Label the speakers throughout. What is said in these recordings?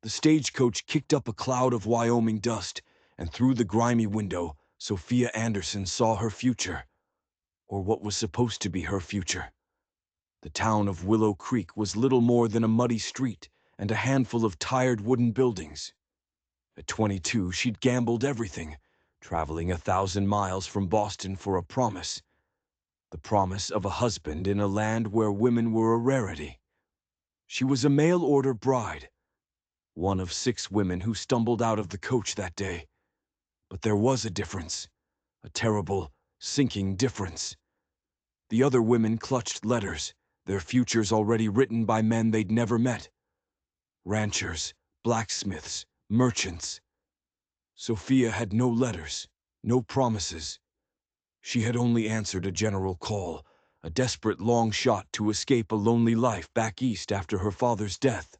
Speaker 1: The stagecoach kicked up a cloud of Wyoming dust, and through the grimy window, Sophia Anderson saw her future, or what was supposed to be her future. The town of Willow Creek was little more than a muddy street and a handful of tired wooden buildings. At 22, she'd gambled everything, traveling 1,000 miles from Boston for a promise. The promise of a husband in a land where women were a rarity. She was a mail-order bride, one of 6 women who stumbled out of the coach that day. But there was a difference, a terrible, sinking difference. The other women clutched letters, their futures already written by men they'd never met. Ranchers, blacksmiths, merchants. Sophia had no letters, no promises. She had only answered a general call, a desperate long shot to escape a lonely life back east after her father's death.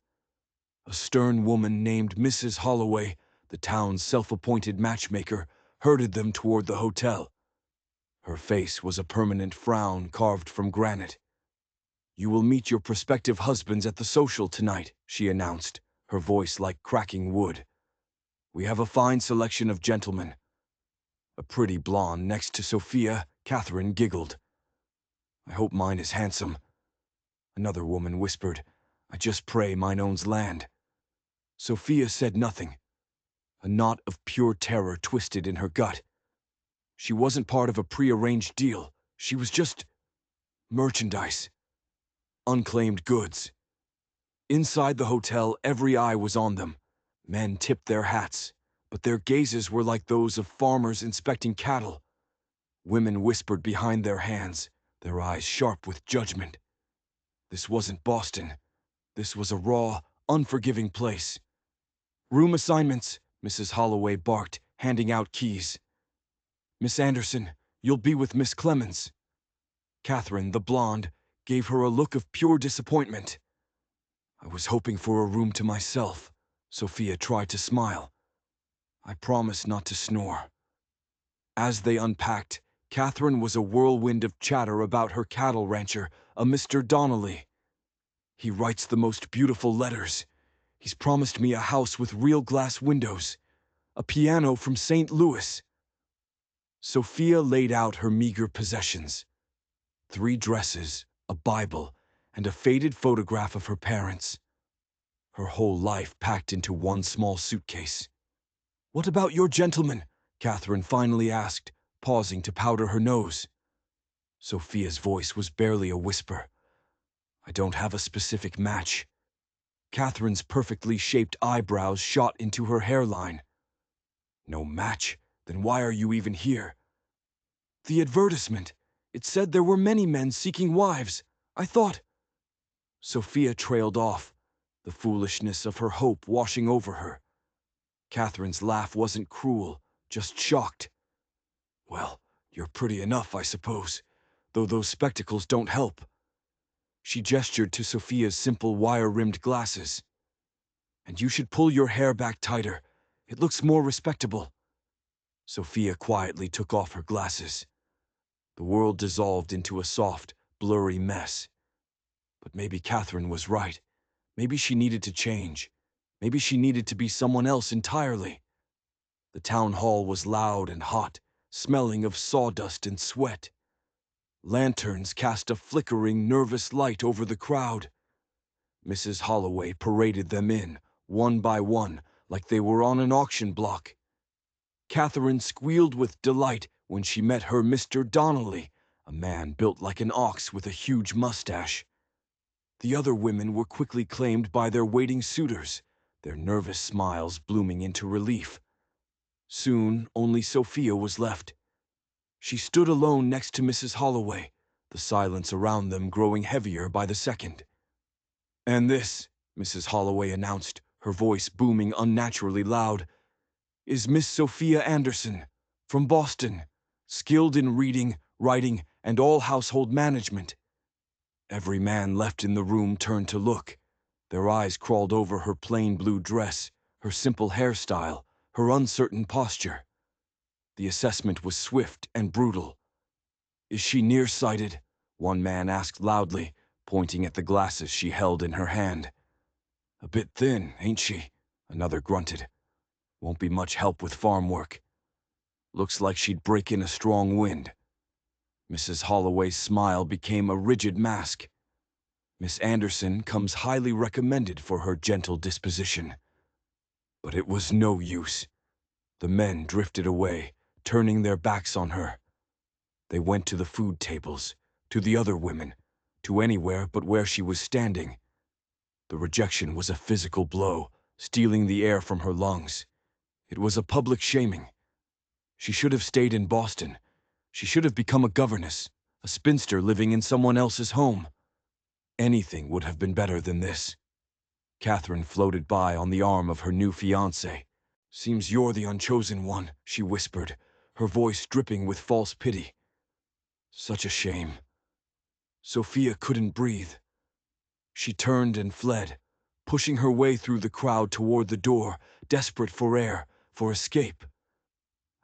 Speaker 1: A stern woman named Mrs. Holloway, the town's self-appointed matchmaker, herded them toward the hotel. Her face was a permanent frown carved from granite. "You will meet your prospective husbands at the social tonight," she announced, her voice like cracking wood. "We have a fine selection of gentlemen." A pretty blonde next to Sophia, Catherine, giggled. "I hope mine is handsome." Another woman whispered, "I just pray mine owns land." Sophia said nothing. A knot of pure terror twisted in her gut. She wasn't part of a prearranged deal. She was just merchandise. Unclaimed goods. Inside the hotel, every eye was on them. Men tipped their hats, but their gazes were like those of farmers inspecting cattle. Women whispered behind their hands, their eyes sharp with judgment. This wasn't Boston. This was a raw, unforgiving place. "Room assignments," Mrs. Holloway barked, handing out keys. "Miss Anderson, you'll be with Miss Clemens." Catherine, the blonde, gave her a look of pure disappointment. "I was hoping for a room to myself." Sophia tried to smile. "I promise not to snore." As they unpacked, Catherine was a whirlwind of chatter about her cattle rancher, a Mr. Donnelly. "He writes the most beautiful letters. He's promised me a house with real glass windows, a piano from St. Louis." Sophia laid out her meager possessions. 3 dresses, a Bible, and a faded photograph of her parents. Her whole life packed into one small suitcase. "What about your gentleman?" Catherine finally asked, pausing to powder her nose. Sophia's voice was barely a whisper. "I don't have a specific match." Catherine's perfectly shaped eyebrows shot into her hairline. "No match? Then why are you even here?" "The advertisement. It said there were many men seeking wives. I thought—" Sophia trailed off, the foolishness of her hope washing over her. Catherine's laugh wasn't cruel, just shocked. "Well, you're pretty enough, I suppose, though those spectacles don't help." She gestured to Sophia's simple wire-rimmed glasses. "And you should pull your hair back tighter. It looks more respectable." Sophia quietly took off her glasses. The world dissolved into a soft, blurry mess. But maybe Catherine was right. Maybe she needed to change. Maybe she needed to be someone else entirely. The town hall was loud and hot, smelling of sawdust and sweat. Lanterns cast a flickering, nervous light over the crowd. Mrs. Holloway paraded them in, one by one, like they were on an auction block. Catherine squealed with delight when she met her Mr. Donnelly, a man built like an ox with a huge mustache. The other women were quickly claimed by their waiting suitors, their nervous smiles blooming into relief. Soon, only Sophia was left. She stood alone next to Mrs. Holloway, the silence around them growing heavier by the second. "And this," Mrs. Holloway announced, her voice booming unnaturally loud, "is Miss Sophia Anderson, from Boston, skilled in reading, writing, and all household management." Every man left in the room turned to look. Their eyes crawled over her plain blue dress, her simple hairstyle, her uncertain posture. The assessment was swift and brutal. "Is she nearsighted?" one man asked loudly, pointing at the glasses she held in her hand. "A bit thin, ain't she?" Another grunted. Won't be much help with farm work. Looks like she'd break in a strong wind. Mrs. Holloway's smile became a rigid mask. Miss Anderson comes highly recommended for her gentle disposition. But it was no use. The men drifted away, turning their backs on her. They went to the food tables, to the other women, to anywhere but where she was standing. The rejection was a physical blow, stealing the air from her lungs. It was a public shaming. She should have stayed in Boston. She should have become a governess, a spinster living in someone else's home. Anything would have been better than this. Catherine floated by on the arm of her new fiancé. Seems you're the unchosen one, she whispered, her voice dripping with false pity. Such a shame. Sophia couldn't breathe. She turned and fled, pushing her way through the crowd toward the door, desperate for air, for escape.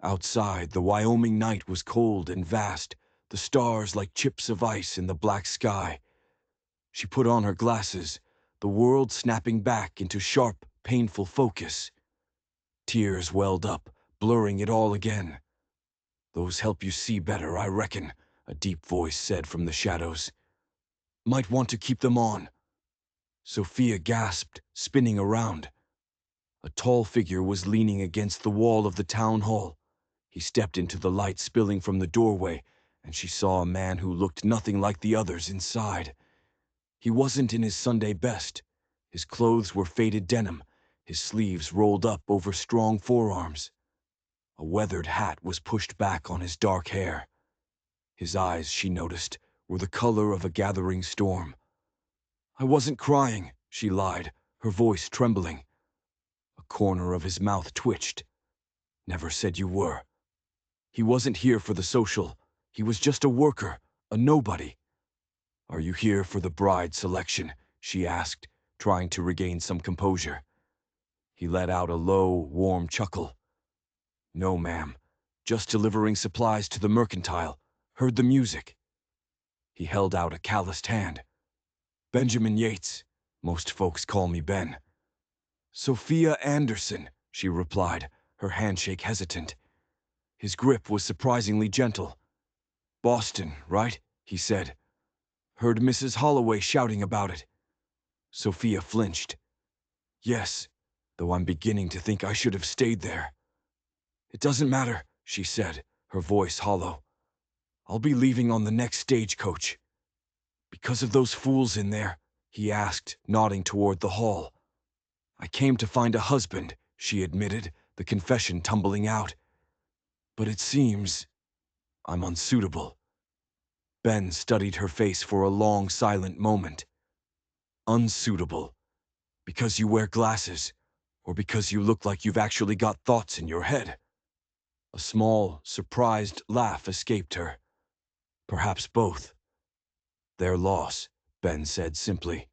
Speaker 1: Outside, the Wyoming night was cold and vast, the stars like chips of ice in the black sky. She put on her glasses, the world snapping back into sharp, painful focus. Tears welled up, blurring it all again. Those help you see better, I reckon, a deep voice said from the shadows. Might want to keep them on. Sophia gasped, spinning around. A tall figure was leaning against the wall of the town hall. He stepped into the light spilling from the doorway, and she saw a man who looked nothing like the others inside. He wasn't in his Sunday best. His clothes were faded denim, his sleeves rolled up over strong forearms. A weathered hat was pushed back on his dark hair. His eyes, she noticed, were the color of a gathering storm. I wasn't crying, she lied, her voice trembling. A corner of his mouth twitched. Never said you were. He wasn't here for the social. He was just a worker, a nobody. Are you here for the bride selection? She asked, trying to regain some composure. He let out a low, warm chuckle. No, ma'am. Just delivering supplies to the mercantile. Heard the music. He held out a calloused hand. Benjamin Yates. Most folks call me Ben. Sophia Anderson, she replied, her handshake hesitant. His grip was surprisingly gentle. Boston, right? He said. Heard Mrs. Holloway shouting about it. Sophia flinched. Yes, though I'm beginning to think I should have stayed there. It doesn't matter, she said, her voice hollow. I'll be leaving on the next stagecoach. Because of those fools in there? He asked, nodding toward the hall. I came to find a husband, she admitted, the confession tumbling out. But it seems I'm unsuitable. Ben studied her face for a long, silent moment. Unsuitable. Because you wear glasses, or because you look like you've actually got thoughts in your head? A small, surprised laugh escaped her. Perhaps both. Their loss, Ben said simply.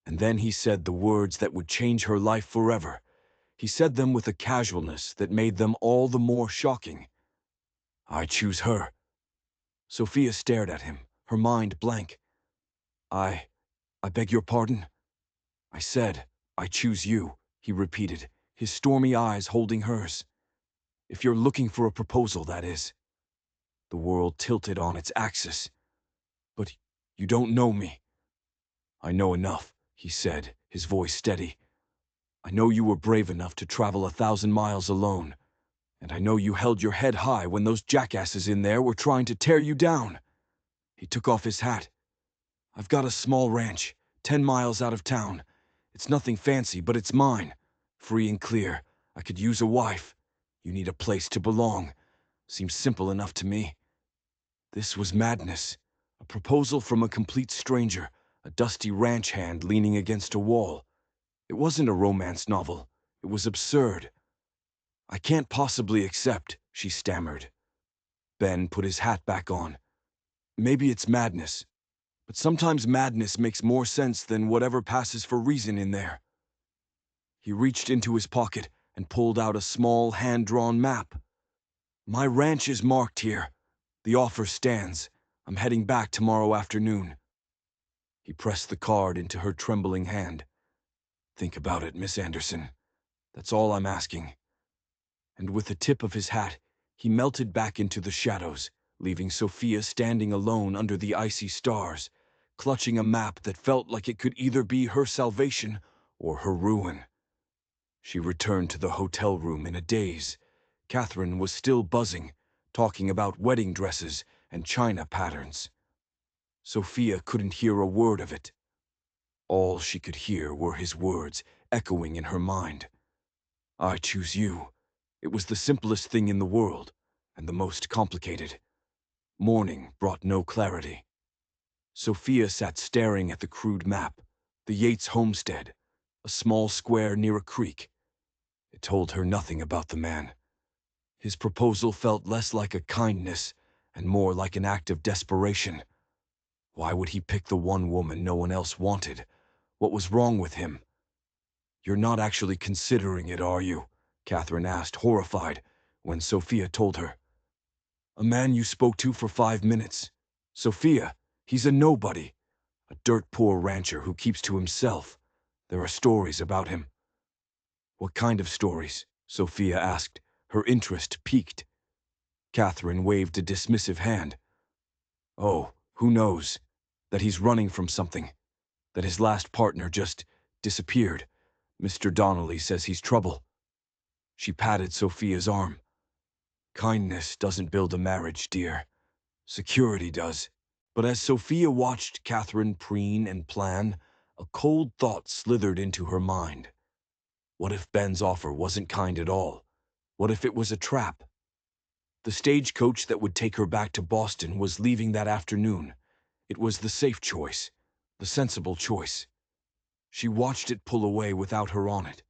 Speaker 1: And then he said the words that would change her life forever. He said them with a casualness that made them all the more shocking. I choose her. Sophia stared at him, her mind blank. I beg your pardon? I said, I choose you, he repeated, his stormy eyes holding hers. If you're looking for a proposal, that is. The world tilted on its axis. But you don't know me. I know enough, he said, his voice steady. I know you were brave enough to travel 1,000 miles alone. And I know you held your head high when those jackasses in there were trying to tear you down. He took off his hat. I've got a small ranch, 10 miles out of town. It's nothing fancy, but it's mine. Free and clear. I could use a wife. You need a place to belong. Seems simple enough to me. This was madness. A proposal from a complete stranger, a dusty ranch hand leaning against a wall. It wasn't a romance novel. It was absurd. I can't possibly accept, she stammered. Ben put his hat back on. Maybe it's madness, but sometimes madness makes more sense than whatever passes for reason in there. He reached into his pocket and pulled out a small hand-drawn map. My ranch is marked here. The offer stands. I'm heading back tomorrow afternoon. He pressed the card into her trembling hand. Think about it, Miss Anderson. That's all I'm asking." And with the tip of his hat, he melted back into the shadows, leaving Sophia standing alone under the icy stars, clutching a map that felt like it could either be her salvation or her ruin. She returned to the hotel room in a daze. Catherine was still buzzing, talking about wedding dresses and china patterns. Sophia couldn't hear a word of it. All she could hear were his words echoing in her mind. "I choose you." It was the simplest thing in the world, and the most complicated. Morning brought no clarity. Sophia sat staring at the crude map, the Yates homestead, a small square near a creek. It told her nothing about the man. His proposal felt less like a kindness and more like an act of desperation. Why would he pick the one woman no one else wanted? What was wrong with him? "You're not actually considering it, are you?" Catherine asked, horrified, when Sophia told her. "A man you spoke to for 5 minutes. Sophia, he's a nobody. A dirt-poor rancher who keeps to himself. There are stories about him." "What kind of stories?" Sophia asked, her interest piqued. Catherine waved a dismissive hand. "Oh, who knows? That he's running from something. That his last partner just disappeared. Mr. Donnelly says he's trouble." She patted Sophia's arm. "Kindness doesn't build a marriage, dear. Security does." But as Sophia watched Catherine preen and plan, a cold thought slithered into her mind. What if Ben's offer wasn't kind at all? What if it was a trap? The stagecoach that would take her back to Boston was leaving that afternoon. It was the safe choice, the sensible choice. She watched it pull away without her on it.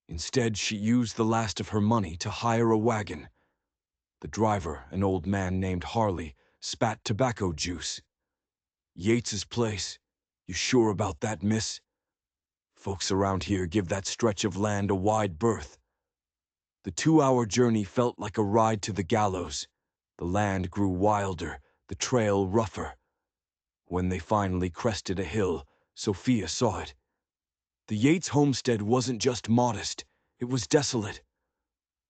Speaker 1: Instead, she used the last of her money to hire a wagon. The driver, an old man named Harley, spat tobacco juice. "Yates's place. You sure about that, miss? Folks around here give that stretch of land a wide berth." The 2-hour journey felt like a ride to the gallows. The land grew wilder, the trail rougher. When they finally crested a hill, Sophia saw it. The Yates homestead wasn't just modest, it was desolate.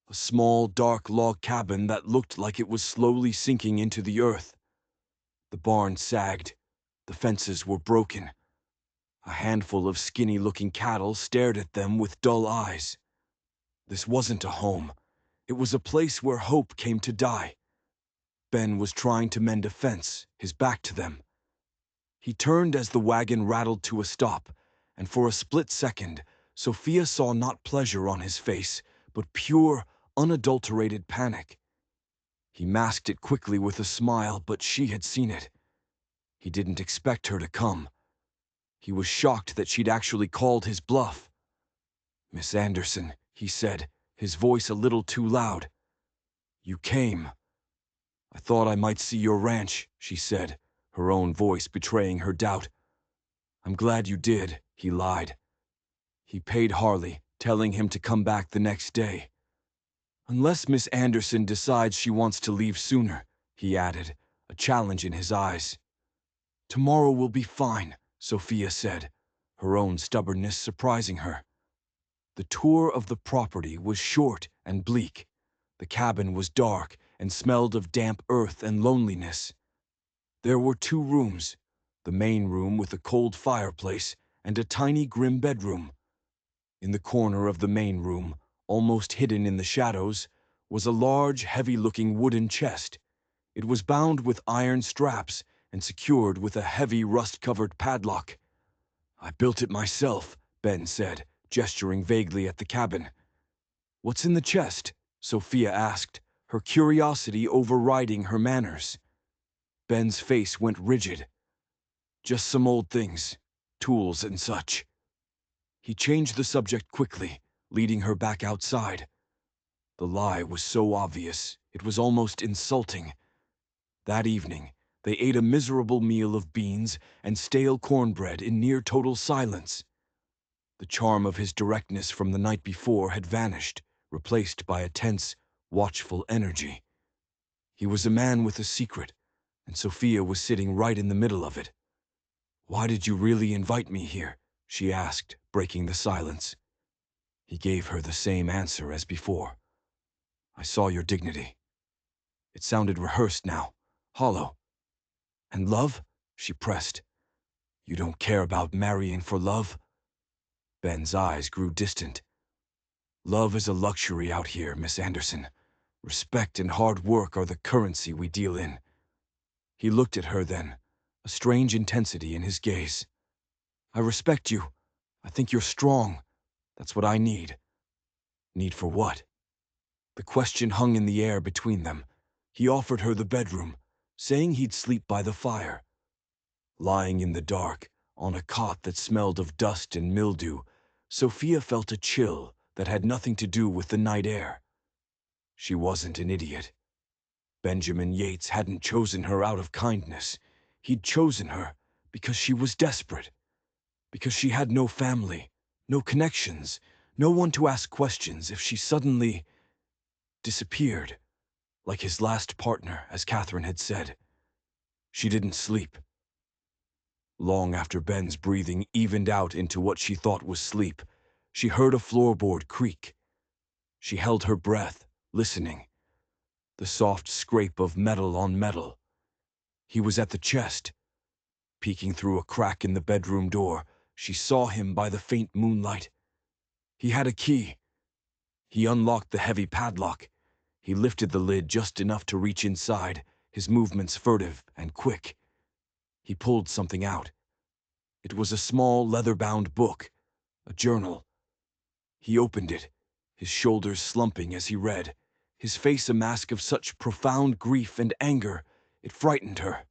Speaker 1: A small, dark log cabin that looked like it was slowly sinking into the earth. The barn sagged. The fences were broken. A handful of skinny-looking cattle stared at them with dull eyes. This wasn't a home. It was a place where hope came to die. Ben was trying to mend a fence, his back to them. He turned as the wagon rattled to a stop, and for a split second, Sophia saw not pleasure on his face, but pure, unadulterated panic. He masked it quickly with a smile, but she had seen it. He didn't expect her to come. He was shocked that she'd actually called his bluff. "Miss Anderson," he said, his voice a little too loud. "You came." "I thought I might see your ranch," she said, her own voice betraying her doubt. "I'm glad you did," he lied. He paid Harley, telling him to come back the next day. "Unless Miss Anderson decides she wants to leave sooner," he added, a challenge in his eyes. "Tomorrow will be fine," Sophia said, her own stubbornness surprising her. The tour of the property was short and bleak. The cabin was dark and smelled of damp earth and loneliness. There were 2 rooms, the main room with a cold fireplace and a tiny grim bedroom. In the corner of the main room, almost hidden in the shadows, was a large, heavy-looking wooden chest. It was bound with iron straps and secured with a heavy, rust-covered padlock. "I built it myself," Ben said, gesturing vaguely at the cabin. "What's in the chest?" Sophia asked, her curiosity overriding her manners. Ben's face went rigid. "Just some old things, tools and such." He changed the subject quickly, leading her back outside. The lie was so obvious, it was almost insulting. That evening, they ate a miserable meal of beans and stale cornbread in near total silence. The charm of his directness from the night before had vanished, replaced by a tense, watchful energy. He was a man with a secret, and Sophia was sitting right in the middle of it. "Why did you really invite me here?" she asked, breaking the silence. He gave her the same answer as before. I saw your dignity. It sounded rehearsed now, hollow. And love? She pressed. You don't care about marrying for love? Ben's eyes grew distant. Love is a luxury out here, Miss Anderson. Respect and hard work are the currency we deal in. He looked at her then, a strange intensity in his gaze. I respect you. I think you're strong. That's what I need. Need for what? The question hung in the air between them. He offered her the bedroom, saying he'd sleep by the fire. Lying in the dark, on a cot that smelled of dust and mildew, Sophia felt a chill that had nothing to do with the night air. She wasn't an idiot. Benjamin Yates hadn't chosen her out of kindness. He'd chosen her because she was desperate. Because she had no family, no connections, no one to ask questions if she suddenly disappeared, like his last partner, as Catherine had said. She didn't sleep. Long after Ben's breathing evened out into what she thought was sleep, she heard a floorboard creak. She held her breath, listening. The soft scrape of metal on metal. He was at the chest. Peeking through a crack in the bedroom door, she saw him by the faint moonlight. He had a key. He unlocked the heavy padlock. He lifted the lid just enough to reach inside, his movements furtive and quick. He pulled something out. It was a small leather-bound book, a journal. He opened it, his shoulders slumping as he read, his face a mask of such profound grief and anger, it frightened her.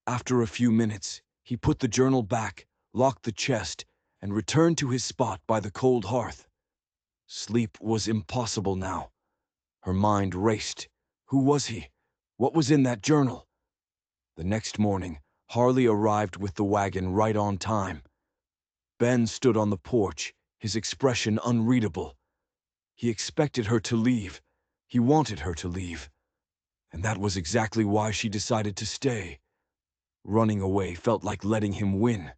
Speaker 1: After a few minutes, he put the journal back, locked the chest, and returned to his spot by the cold hearth. Sleep was impossible now. Her mind raced. Who was he? What was in that journal? The next morning, Harley arrived with the wagon right on time. Ben stood on the porch, his expression unreadable. He expected her to leave. He wanted her to leave. And that was exactly why she decided to stay. Running away felt like letting him win.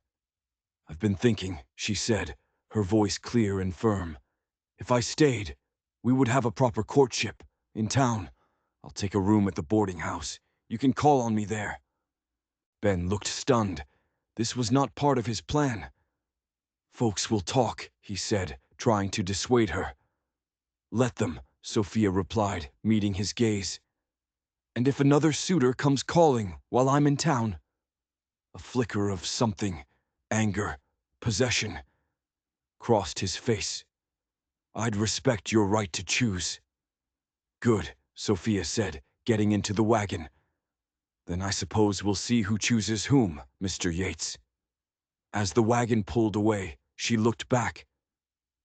Speaker 1: I've been thinking, she said, her voice clear and firm. If I stayed, we would have a proper courtship, in town. I'll take a room at the boarding house. You can call on me there. Ben looked stunned. This was not part of his plan. Folks will talk, he said, trying to dissuade her. Let them, Sophia replied, meeting his gaze. And if another suitor comes calling while I'm in town? A flicker of something, anger, possession, crossed his face. I'd respect your right to choose. Good, Sophia said, getting into the wagon. Then I suppose we'll see who chooses whom, Mr. Yates. As the wagon pulled away, she looked back.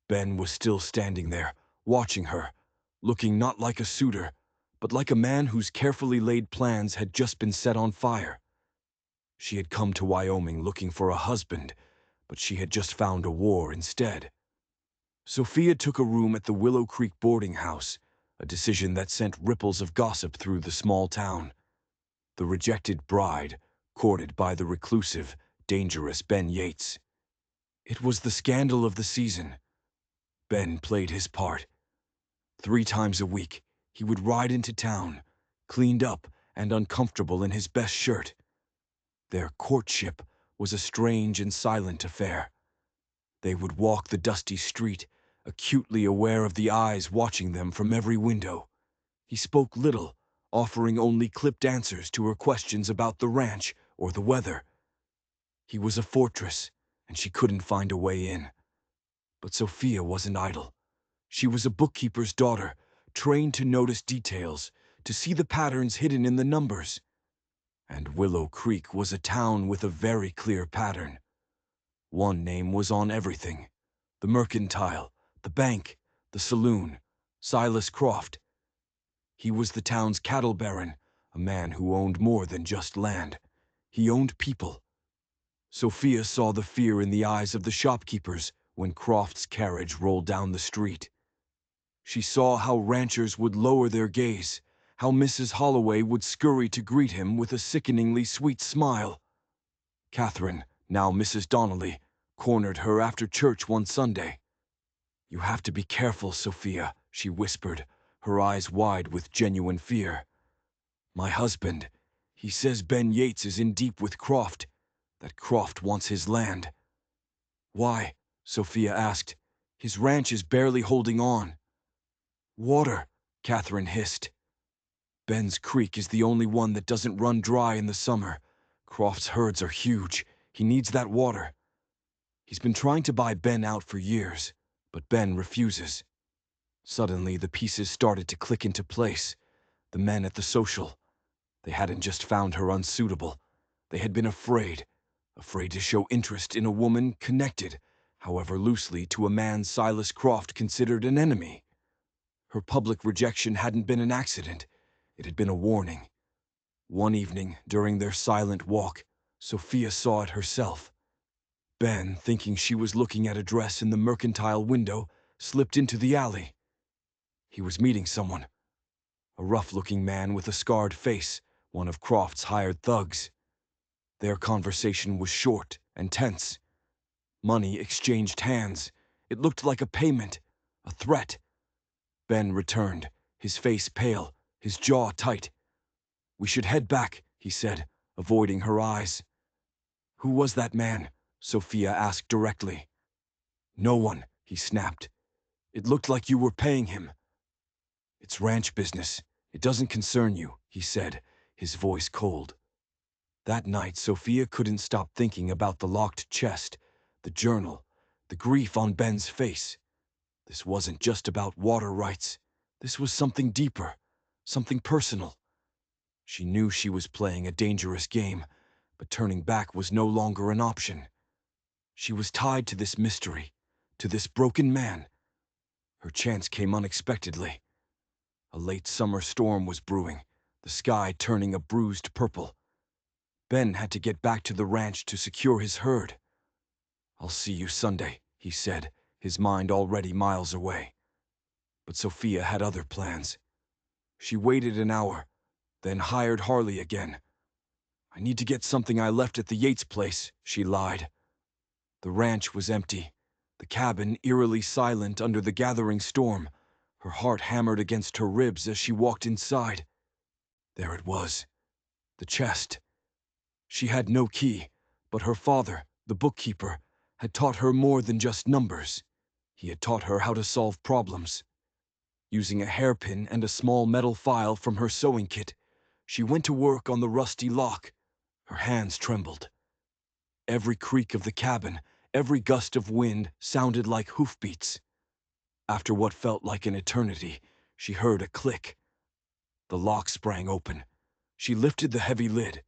Speaker 1: Ben was still standing there, watching her, looking not like a suitor, but like a man whose carefully laid plans had just been set on fire. She had come to Wyoming looking for a husband, but she had just found a war instead. Sophia took a room at the Willow Creek boarding house, a decision that sent ripples of gossip through the small town. The rejected bride, courted by the reclusive, dangerous Ben Yates. It was the scandal of the season. Ben played his part. 3 times a week, he would ride into town, cleaned up and uncomfortable in his best shirt. Their courtship was a strange and silent affair. They would walk the dusty street, acutely aware of the eyes watching them from every window. He spoke little, offering only clipped answers to her questions about the ranch or the weather. He was a fortress, and she couldn't find a way in. But Sophia wasn't idle. She was a bookkeeper's daughter, trained to notice details, to see the patterns hidden in the numbers. And Willow Creek was a town with a very clear pattern. One name was on everything: the mercantile, the bank, the saloon, Silas Croft. He was the town's cattle baron, a man who owned more than just land. He owned people. Sophia saw the fear in the eyes of the shopkeepers when Croft's carriage rolled down the street. She saw how ranchers would lower their gaze, how Mrs. Holloway would scurry to greet him with a sickeningly sweet smile. Catherine, now Mrs. Donnelly, cornered her after church one Sunday. "You have to be careful, Sophia," she whispered, her eyes wide with genuine fear. "My husband, he says Ben Yates is in deep with Croft, that Croft wants his land." "Why?" Sophia asked. "His ranch is barely holding on." "Water," Catherine hissed. "Ben's creek is the only one that doesn't run dry in the summer. Croft's herds are huge. He needs that water. He's been trying to buy Ben out for years, but Ben refuses." Suddenly, the pieces started to click into place. The men at the social. They hadn't just found her unsuitable. They had been afraid to show interest in a woman connected, however loosely, to a man Silas Croft considered an enemy. Her public rejection hadn't been an accident. It had been a warning. One evening, during their silent walk, Sophia saw it herself. Ben, thinking she was looking at a dress in the mercantile window, slipped into the alley. He was meeting someone. A rough-looking man with a scarred face, one of Croft's hired thugs. Their conversation was short and tense. Money exchanged hands. It looked like a payment, a threat. Ben returned, his face pale, his jaw tight. "We should head back," he said, avoiding her eyes. "Who was that man?" Sophia asked directly. "No one," he snapped. "It looked like you were paying him." "It's ranch business. It doesn't concern you," he said, his voice cold. That night, Sophia couldn't stop thinking about the locked chest, the journal, the grief on Ben's face. This wasn't just about water rights. This was something deeper, something personal. She knew she was playing a dangerous game, but turning back was no longer an option. She was tied to this mystery, to this broken man. Her chance came unexpectedly. A late summer storm was brewing, the sky turning a bruised purple. Ben had to get back to the ranch to secure his herd. "I'll see you Sunday," he said, his mind already miles away. But Sophia had other plans. She waited an hour, then hired Harley again. "I need to get something I left at the Yates place," she lied. The ranch was empty, the cabin eerily silent under the gathering storm. Her heart hammered against her ribs as she walked inside. There it was, the chest. She had no key, but her father, the bookkeeper, had taught her more than just numbers. He had taught her how to solve problems. Using a hairpin and a small metal file from her sewing kit, she went to work on the rusty lock. Her hands trembled. Every creak of the cabin, every gust of wind sounded like hoofbeats. After what felt like an eternity, she heard a click. The lock sprang open. She lifted the heavy lid.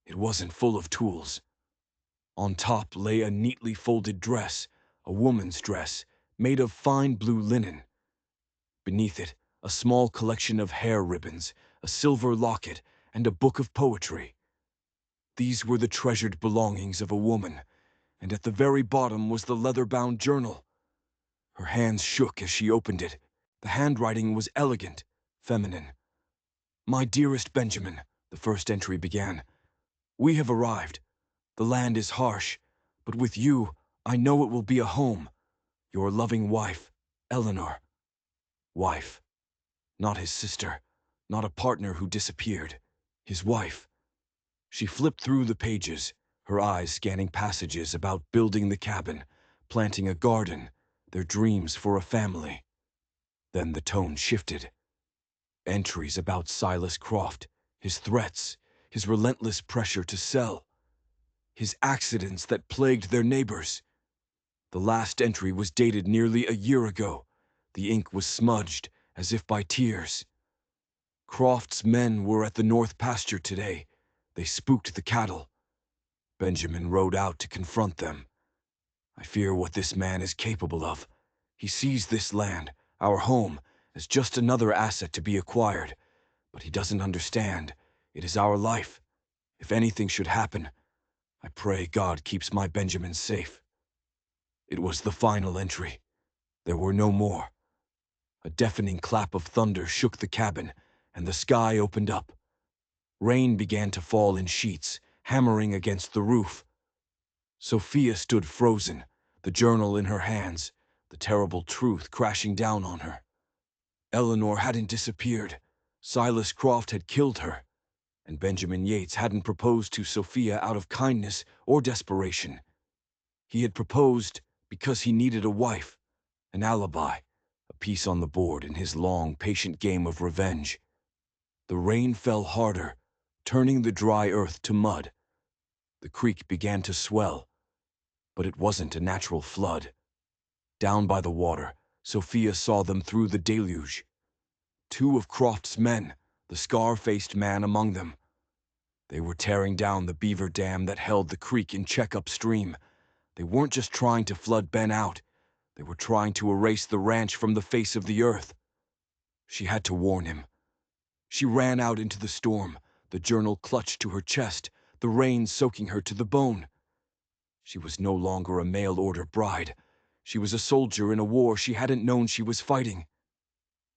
Speaker 1: It wasn't full of tools. On top lay a neatly folded dress, a woman's dress, made of fine blue linen. Beneath it, a small collection of hair ribbons, a silver locket, and a book of poetry. These were the treasured belongings of a woman, and at the very bottom was the leather-bound journal. Her hands shook as she opened it. The handwriting was elegant, feminine. "My dearest Benjamin," the first entry began, "we have arrived. The land is harsh, but with you, I know it will be a home. Your loving wife, Eleanor." Wife. Not his sister, not a partner who disappeared. His wife. She flipped through the pages, her eyes scanning passages about building the cabin, planting a garden, their dreams for a family. Then the tone shifted. Entries about Silas Croft, his threats, his relentless pressure to sell, his accidents that plagued their neighbors. The last entry was dated nearly a year ago. The ink was smudged, as if by tears. Croft's men were at the north pasture today. They spooked the cattle. Benjamin rode out to confront them. I fear what this man is capable of. He sees this land, our home, as just another asset to be acquired. But he doesn't understand. It is our life. If anything should happen, I pray God keeps my Benjamin safe. It was the final entry. There were no more. A deafening clap of thunder shook the cabin, and the sky opened up. Rain began to fall in sheets, hammering against the roof. Sophia stood frozen, the journal in her hands, the terrible truth crashing down on her. Eleanor hadn't disappeared. Silas Croft had killed her, and Benjamin Yates hadn't proposed to Sophia out of kindness or desperation. He had proposed because he needed a wife, an alibi, a piece on the board in his long, patient game of revenge. The rain fell harder, turning the dry earth to mud. The creek began to swell, but it wasn't a natural flood. Down by the water, Sophia saw them through the deluge. Two of Croft's men, the scar-faced man among them. They were tearing down the beaver dam that held the creek in check upstream. They weren't just trying to flood Ben out. They were trying to erase the ranch from the face of the earth. She had to warn him. She ran out into the storm, the journal clutched to her chest, the rain soaking her to the bone. She was no longer a mail-order bride. She was a soldier in a war she hadn't known she was fighting.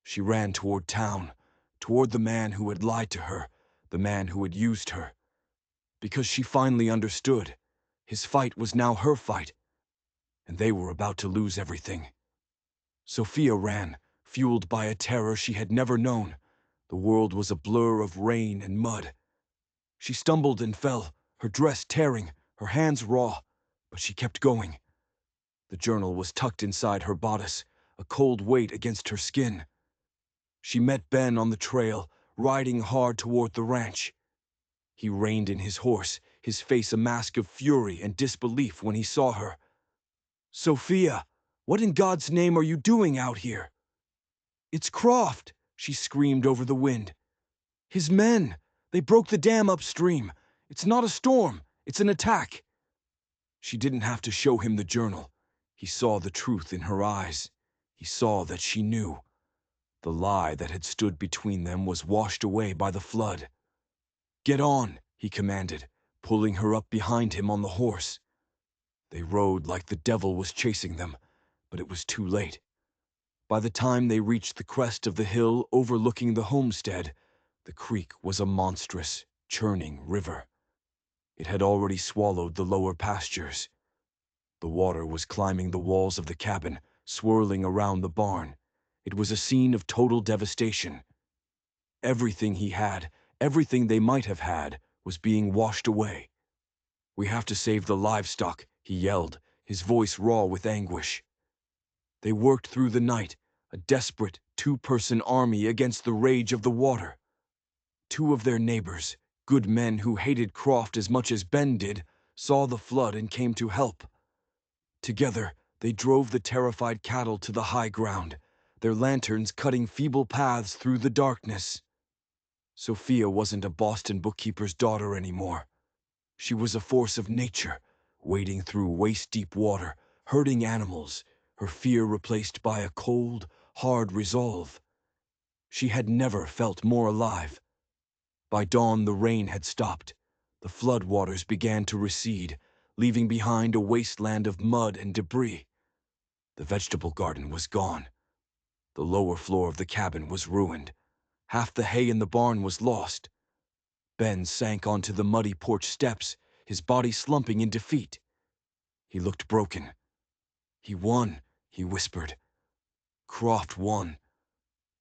Speaker 1: She ran toward town, toward the man who had lied to her, the man who had used her. Because she finally understood. His fight was now her fight, and they were about to lose everything. Sophia ran, fueled by a terror she had never known. The world was a blur of rain and mud. She stumbled and fell, her dress tearing, her hands raw, but she kept going. The journal was tucked inside her bodice, a cold weight against her skin. She met Ben on the trail, riding hard toward the ranch. He reined in his horse, his face a mask of fury and disbelief when he saw her. "Sophia, what in God's name are you doing out here?" "It's Croft," she screamed over the wind. "His men! They broke the dam upstream. It's not a storm, it's an attack." She didn't have to show him the journal. He saw the truth in her eyes. He saw that she knew. The lie that had stood between them was washed away by the flood. "Get on," he commanded, pulling her up behind him on the horse. They rode like the devil was chasing them, but it was too late. By the time they reached the crest of the hill overlooking the homestead, the creek was a monstrous, churning river. It had already swallowed the lower pastures. The water was climbing the walls of the cabin, swirling around the barn. It was a scene of total devastation. Everything he had, everything they might have had, was being washed away. "We have to save the livestock," he yelled, his voice raw with anguish. They worked through the night, a desperate, two-person army against the rage of the water. Two of their neighbors, good men who hated Croft as much as Ben did, saw the flood and came to help. Together, they drove the terrified cattle to the high ground, their lanterns cutting feeble paths through the darkness. Sophia wasn't a Boston bookkeeper's daughter anymore. She was a force of nature, wading through waist-deep water, herding animals, her fear replaced by a cold, hard resolve. She had never felt more alive. By dawn, the rain had stopped. The flood waters began to recede, leaving behind a wasteland of mud and debris. The vegetable garden was gone. The lower floor of the cabin was ruined. Half the hay in the barn was lost. Ben sank onto the muddy porch steps, his body slumping in defeat. He looked broken. "He won," he whispered. "Croft won."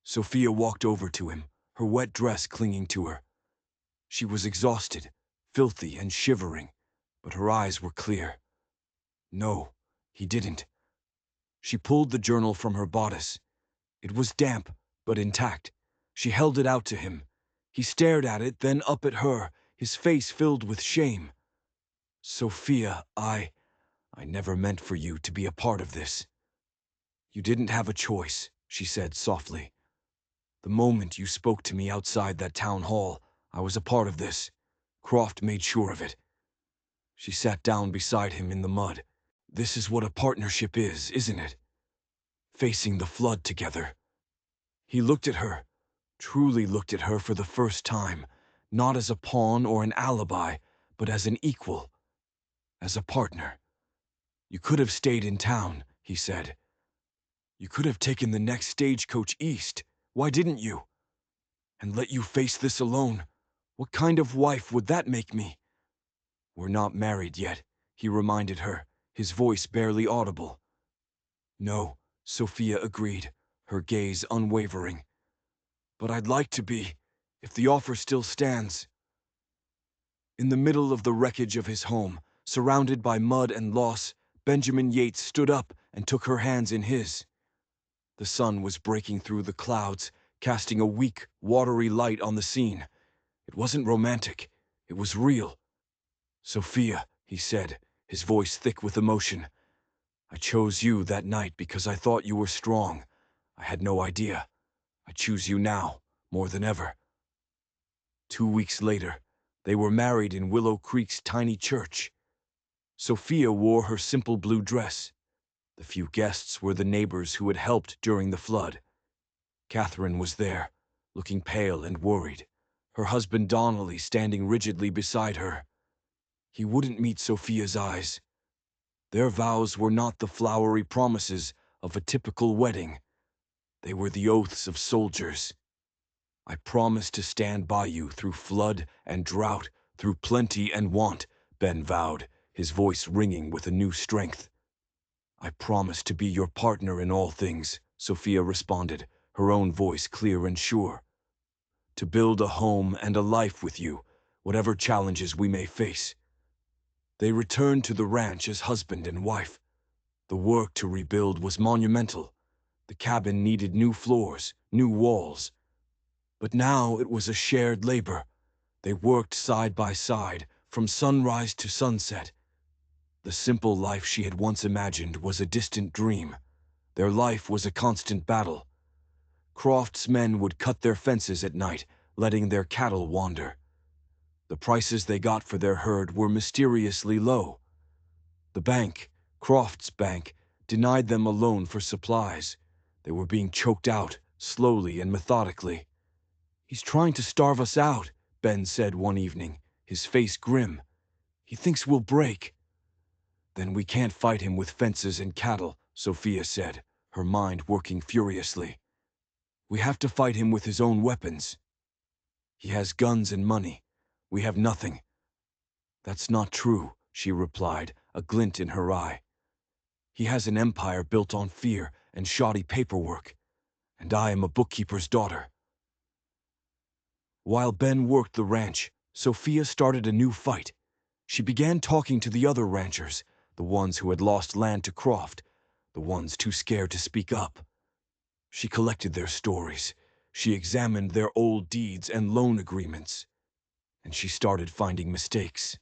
Speaker 1: Sophia walked over to him, her wet dress clinging to her. She was exhausted, filthy and shivering, but her eyes were clear. "No, he didn't." She pulled the journal from her bodice. It was damp, but intact. She held it out to him. He stared at it, then up at her, his face filled with shame. "Sophia, I never meant for you to be a part of this." "You didn't have a choice," she said softly. "The moment you spoke to me outside that town hall, I was a part of this. Croft made sure of it." She sat down beside him in the mud. "This is what a partnership is, isn't it? Facing the flood together." He looked at her, truly looked at her for the first time, not as a pawn or an alibi, but as an equal, as a partner. "You could have stayed in town," he said. "You could have taken the next stagecoach east. Why didn't you? And let you face this alone? What kind of wife would that make me?" "We're not married yet," he reminded her, his voice barely audible. "No, Sophia agreed, her gaze unwavering. But I'd like to be, if the offer still stands. In the middle of the wreckage of his home, surrounded by mud and loss, Benjamin Yates stood up and took her hands in his. The sun was breaking through the clouds, casting a weak, watery light on the scene. It wasn't romantic, it was real. Sophia, he said, his voice thick with emotion, I chose you that night because I thought you were strong. I had no idea. I choose you now, more than ever. 2 weeks later, they were married in Willow Creek's tiny church. Sophia wore her simple blue dress. The few guests were the neighbors who had helped during the flood. Catherine was there, looking pale and worried, her husband Donnelly standing rigidly beside her. He wouldn't meet Sophia's eyes. Their vows were not the flowery promises of a typical wedding. They were the oaths of soldiers. I promise to stand by you through flood and drought, through plenty and want, Ben vowed, his voice ringing with a new strength. I promise to be your partner in all things, Sophia responded, her own voice clear and sure. To build a home and a life with you, whatever challenges we may face. They returned to the ranch as husband and wife. The work to rebuild was monumental. The cabin needed new floors, new walls. But now it was a shared labor. They worked side by side, from sunrise to sunset. The simple life she had once imagined was a distant dream. Their life was a constant battle. Croft's men would cut their fences at night, letting their cattle wander. The prices they got for their herd were mysteriously low. The bank, Croft's bank, denied them a loan for supplies. They were being choked out, slowly and methodically. He's trying to starve us out, Ben said one evening, his face grim. He thinks we'll break. Then we can't fight him with fences and cattle, Sophia said, her mind working furiously. We have to fight him with his own weapons. He has guns and money. We have nothing. That's not true, she replied, a glint in her eye. He has an empire built on fear and shoddy paperwork, and I am a bookkeeper's daughter. While Ben worked the ranch, Sophia started a new fight. She began talking to the other ranchers, the ones who had lost land to Croft, the ones too scared to speak up. She collected their stories. She examined their old deeds and loan agreements. And she started finding mistakes.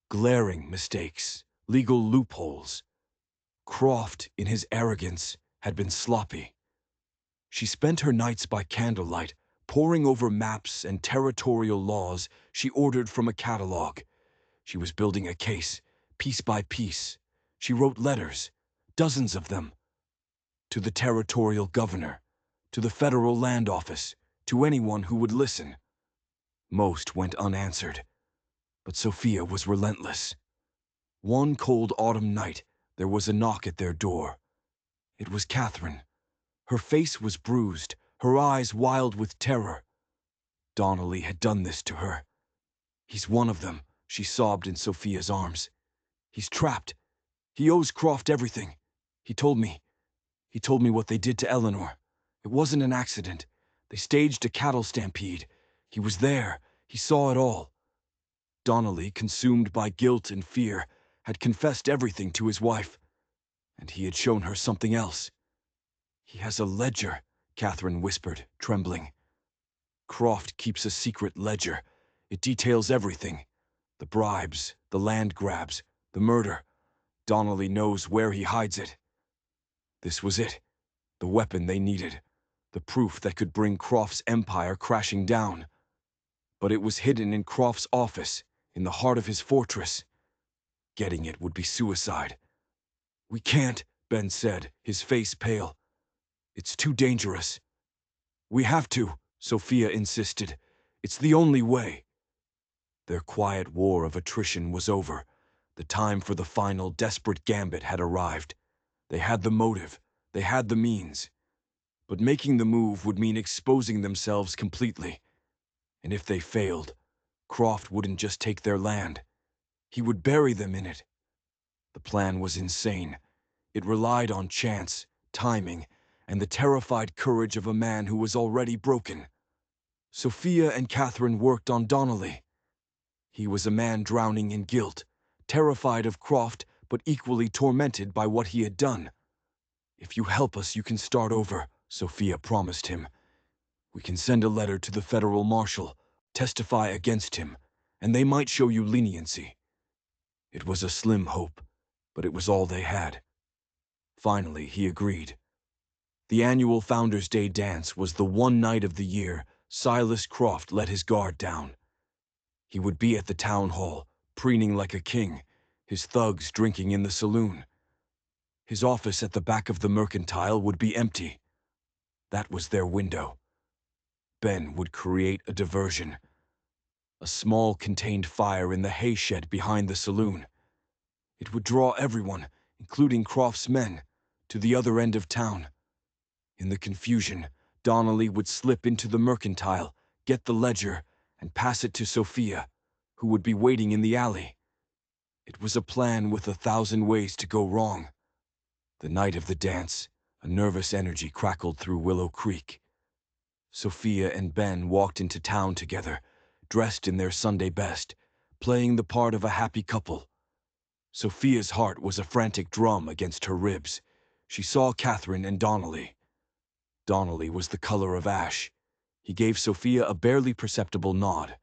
Speaker 1: Glaring mistakes, legal loopholes. Croft, in his arrogance, had been sloppy. She spent her nights by candlelight, poring over maps and territorial laws she ordered from a catalog. She was building a case, piece by piece. She wrote letters, dozens of them, to the territorial governor, to the federal land office, to anyone who would listen. Most went unanswered, but Sophia was relentless. One cold autumn night, there was a knock at their door. It was Catherine. Her face was bruised, her eyes wild with terror. Donnelly had done this to her. He's one of them, she sobbed in Sophia's arms. He's trapped. He owes Croft everything. He told me what they did to Eleanor. It wasn't an accident. They staged a cattle stampede. He was there. He saw it all. Donnelly, consumed by guilt and fear, had confessed everything to his wife. And he had shown her something else. He has a ledger, Catherine whispered, trembling. Croft keeps a secret ledger. It details everything. The bribes, the land grabs, the murder. Donnelly knows where he hides it. This was it. The weapon they needed. The proof that could bring Croft's empire crashing down. But it was hidden in Croft's office, in the heart of his fortress. Getting it would be suicide. We can't, Ben said, his face pale. It's too dangerous. We have to, Sophia insisted. It's the only way. Their quiet war of attrition was over. The time for the final desperate gambit had arrived. They had the motive. They had the means. But making the move would mean exposing themselves completely. And if they failed, Croft wouldn't just take their land. He would bury them in it. The plan was insane. It relied on chance, timing, and the terrified courage of a man who was already broken. Sophia and Catherine worked on Donnelly. He was a man drowning in guilt, terrified of Croft but equally tormented by what he had done. "If you help us, you can start over," Sophia promised him. "We can send a letter to the federal marshal, testify against him, and they might show you leniency." It was a slim hope, but it was all they had. Finally, he agreed. The annual Founders' Day dance was the one night of the year Silas Croft let his guard down. He would be at the town hall, preening like a king, his thugs drinking in the saloon. His office at the back of the Mercantile would be empty. That was their window. Ben would create a diversion. A small contained fire in the hay shed behind the saloon. It would draw everyone, including Croft's men, to the other end of town. In the confusion, Donnelly would slip into the Mercantile, get the ledger, and pass it to Sophia, who would be waiting in the alley. It was a plan with 1,000 ways to go wrong. The night of the dance, a nervous energy crackled through Willow Creek. Sophia and Ben walked into town together, dressed in their Sunday best, playing the part of a happy couple. Sophia's heart was a frantic drum against her ribs. She saw Catherine and Donnelly. Donnelly was the color of ash. He gave Sophia a barely perceptible nod.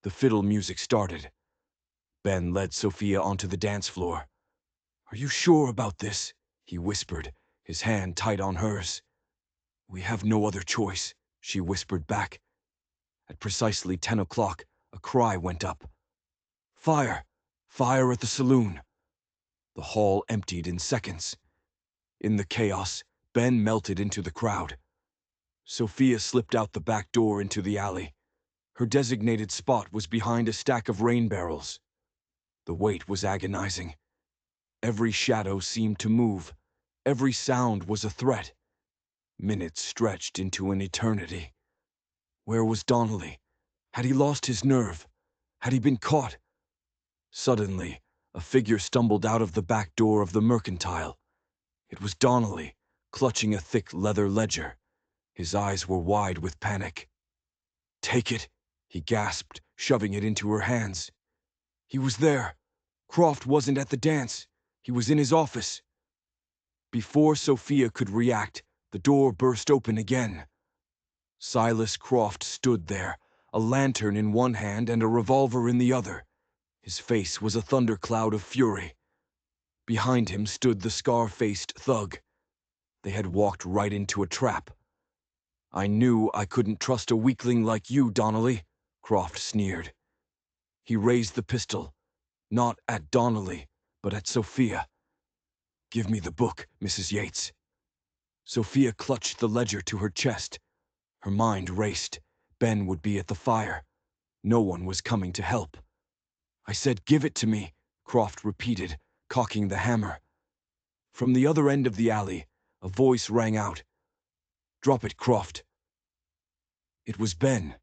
Speaker 1: The fiddle music started. Ben led Sophia onto the dance floor. "Are you sure about this?" he whispered, his hand tight on hers. "We have no other choice," she whispered back. At precisely 10 o'clock, a cry went up. "Fire! Fire at the saloon!" The hall emptied in seconds. In the chaos, Ben melted into the crowd. Sophia slipped out the back door into the alley. Her designated spot was behind a stack of rain barrels. The wait was agonizing. Every shadow seemed to move. Every sound was a threat. Minutes stretched into an eternity. Where was Donnelly? Had he lost his nerve? Had he been caught? Suddenly, a figure stumbled out of the back door of the Mercantile. It was Donnelly, clutching a thick leather ledger. His eyes were wide with panic. "Take it," he gasped, shoving it into her hands. He was there. Croft wasn't at the dance. He was in his office. Before Sophia could react, the door burst open again. Silas Croft stood there, a lantern in one hand and a revolver in the other. His face was a thundercloud of fury. Behind him stood the scar-faced thug. They had walked right into a trap. "I knew I couldn't trust a weakling like you, Donnelly," Croft sneered. He raised the pistol, not at Donnelly, but at Sophia. "Give me the book, Mrs. Yates." Sophia clutched the ledger to her chest. Her mind raced. Ben would be at the fire. No one was coming to help. "I said give it to me," Croft repeated, cocking the hammer. From the other end of the alley, a voice rang out. "Drop it, Croft." It was Ben.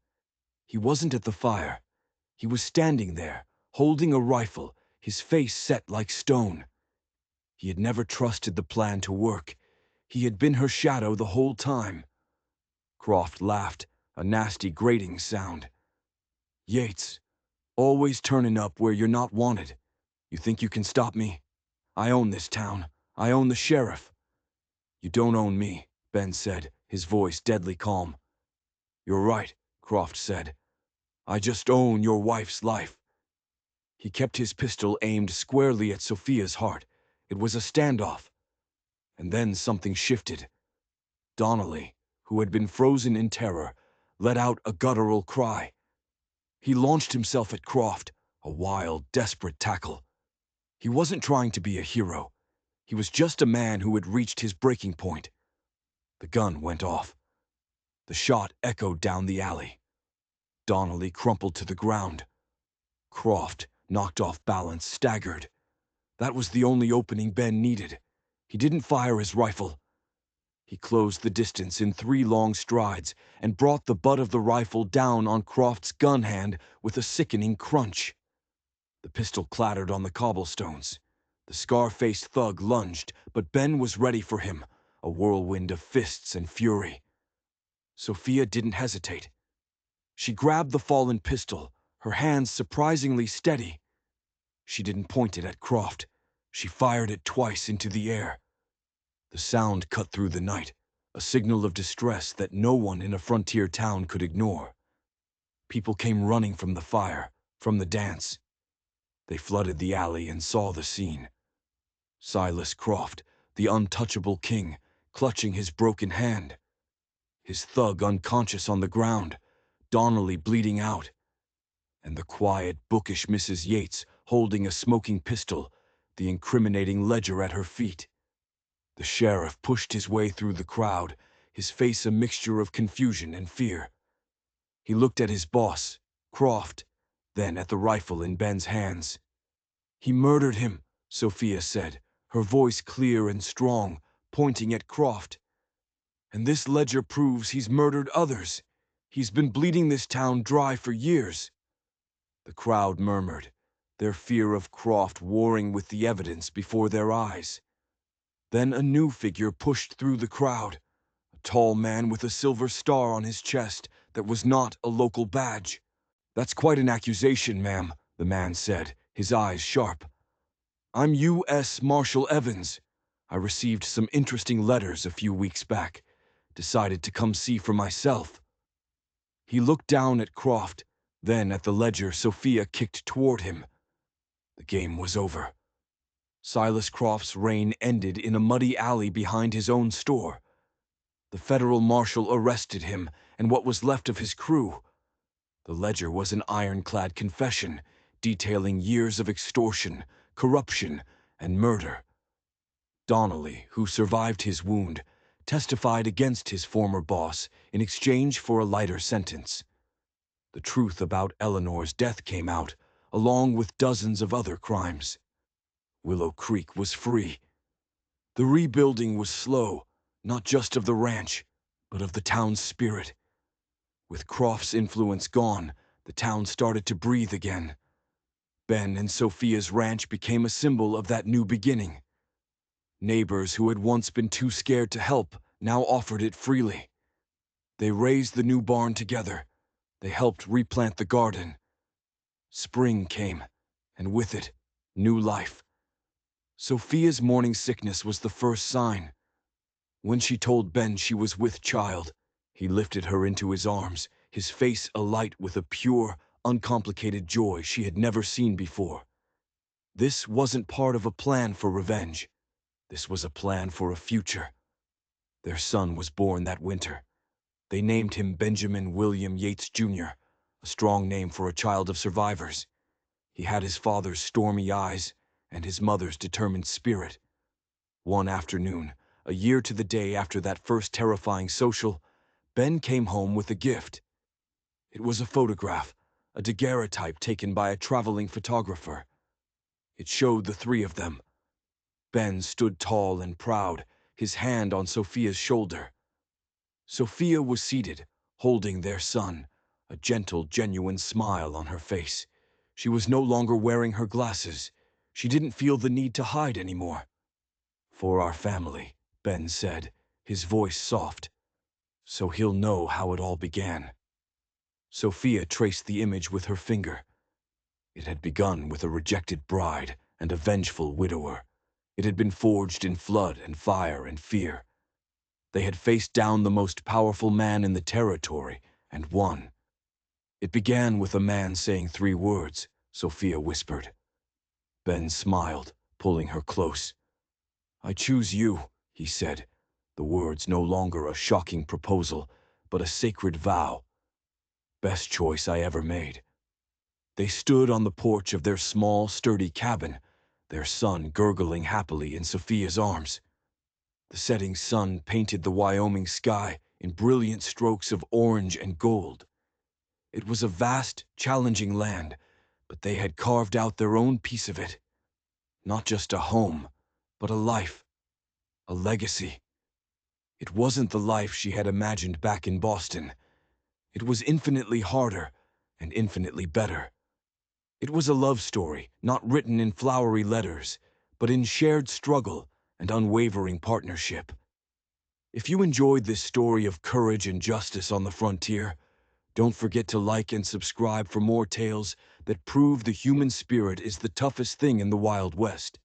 Speaker 1: He wasn't at the fire. He was standing there, holding a rifle, his face set like stone. He had never trusted the plan to work. He had been her shadow the whole time. Croft laughed, a nasty grating sound. "Yates, always turning up where you're not wanted. You think you can stop me? I own this town. I own the sheriff." "You don't own me," Ben said, his voice deadly calm. "You're right," Croft said. "I just own your wife's life." He kept his pistol aimed squarely at Sophia's heart. It was a standoff. And then something shifted. Donnelly, who had been frozen in terror, let out a guttural cry. He launched himself at Croft, a wild, desperate tackle. He wasn't trying to be a hero. He was just a man who had reached his breaking point. The gun went off. The shot echoed down the alley. Donnelly crumpled to the ground. Croft, knocked off balance, staggered. That was the only opening Ben needed. He didn't fire his rifle. He closed the distance in 3 long strides and brought the butt of the rifle down on Croft's gun hand with a sickening crunch. The pistol clattered on the cobblestones. The scar-faced thug lunged, but Ben was ready for him. a whirlwind of fists and fury. Sophia didn't hesitate. She grabbed the fallen pistol, her hands surprisingly steady. She didn't point it at Croft. She fired it twice into the air. The sound cut through the night, a signal of distress that no one in a frontier town could ignore. People came running from the fire, from the dance. They flooded the alley and saw the scene. Silas Croft, the untouchable king, clutching his broken hand. His thug unconscious on the ground, Donnelly bleeding out. And the quiet, bookish Mrs. Yates holding a smoking pistol, the incriminating ledger at her feet. The sheriff pushed his way through the crowd, his face a mixture of confusion and fear. He looked at his boss, Croft, then at the rifle in Ben's hands. "He murdered him," Sophia said, her voice clear and strong, pointing at Croft. "And this ledger proves he's murdered others. He's been bleeding this town dry for years." The crowd murmured, their fear of Croft warring with the evidence before their eyes. Then a new figure pushed through the crowd, a tall man with a silver star on his chest that was not a local badge. "That's quite an accusation, ma'am," the man said, his eyes sharp. "I'm U.S. Marshal Evans. I received some interesting letters a few weeks back. Decided to come see for myself." He looked down at Croft, then at the ledger Sophia kicked toward him. The game was over. Silas Croft's reign ended in a muddy alley behind his own store. The federal marshal arrested him and what was left of his crew. The ledger was an ironclad confession, detailing years of extortion, corruption, and murder. Donnelly, who survived his wound, testified against his former boss in exchange for a lighter sentence. The truth about Eleanor's death came out, along with dozens of other crimes. Willow Creek was free. The rebuilding was slow, not just of the ranch, but of the town's spirit. With Croft's influence gone, the town started to breathe again. Ben and Sophia's ranch became a symbol of that new beginning. Neighbors who had once been too scared to help now offered it freely. They raised the new barn together. They helped replant the garden. Spring came, and with it, new life. Sophia's morning sickness was the first sign. When she told Ben she was with child, he lifted her into his arms, his face alight with a pure, uncomplicated joy she had never seen before. This wasn't part of a plan for revenge. This was a plan for a future. Their son was born that winter. They named him Benjamin William Yates, Jr., a strong name for a child of survivors. He had his father's stormy eyes and his mother's determined spirit. One afternoon, a year to the day after that first terrifying social, Ben came home with a gift. It was a photograph, a daguerreotype taken by a traveling photographer. It showed the three of them. Ben stood tall and proud, his hand on Sophia's shoulder. Sophia was seated, holding their son, a gentle, genuine smile on her face. She was no longer wearing her glasses. She didn't feel the need to hide anymore. "For our family," Ben said, his voice soft. "So he'll know how it all began." Sophia traced the image with her finger. It had begun with a rejected bride and a vengeful widower. It had been forged in flood and fire and fear. They had faced down the most powerful man in the territory and won. "It began with a man saying 3 words," Sophia whispered. Ben smiled, pulling her close. "I choose you," he said, the words no longer a shocking proposal, but a sacred vow. "Best choice I ever made." They stood on the porch of their small, sturdy cabin, their son gurgling happily in Sophia's arms. The setting sun painted the Wyoming sky in brilliant strokes of orange and gold. It was a vast, challenging land, but they had carved out their own piece of it. Not just a home, but a life, a legacy. It wasn't the life she had imagined back in Boston. It was infinitely harder and infinitely better. It was a love story, not written in flowery letters, but in shared struggle and unwavering partnership. If you enjoyed this story of courage and justice on the frontier, don't forget to like and subscribe for more tales that prove the human spirit is the toughest thing in the Wild West.